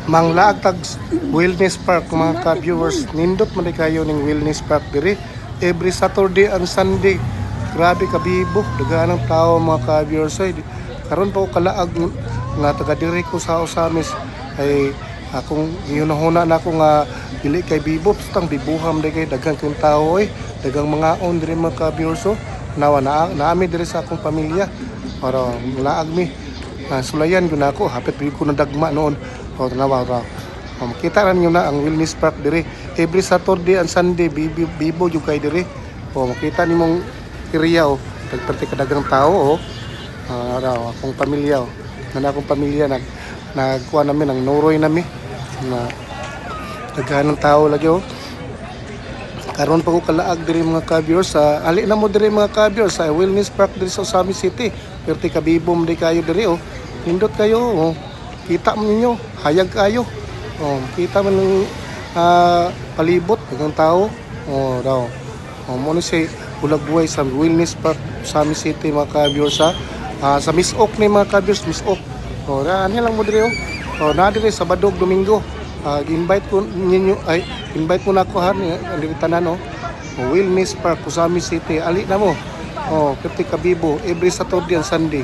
Manglaag tag Wellness Park mga ka-viewers. Nindot man di kayo ning Wellness Park diri every Saturday and Sunday. Grabe kabibo, daghan ang tao mga ka-viewers. Ay, karon pa ko kalaag nga taga diri ko sa Osamis ay akong gihunahuna na ako nga dili kay bibo tang bibuham di kay daghang kay tao ay daghang mga on diri mga ka-viewers. Nawa naami diri sa akong pamilya para laag mi. Sulayan ko na ako, hapit ko na dagma noon. O tanawa ra. Makita ra niyo na ang Wellness Park diri every Saturday and Sunday bibo jud kay diri. O makita nimong area o tagperti kadagang tao o. Akong pamilya o. Na akong pamilya nagkuha namin ang noroy nami na daghan ng tao lagi o. Karon pa ko kalaag diri mga ka-viewers sa ali na mo diri mga ka-viewers sa Wellness Park diri sa Osamis City. Perti kabibom di kayo diri o. Hindot kayo o. Kita mo ninyo, hayag kayo. Kita man ng palibot ng tao. Daw. Mo ni si bulag buhay sa Wellness Park sa Osamis City mga ka-viewers sa Miss Oak ni mga ka-viewers, Miss Oak. Ano lang mo diri o. Na diri Sabado, Domingo. Invite ko ninyo ay invite mo na ako ha diri tanan Wellness Park Osamis City. Ali na mo. Perti kabibo every Saturday and Sunday.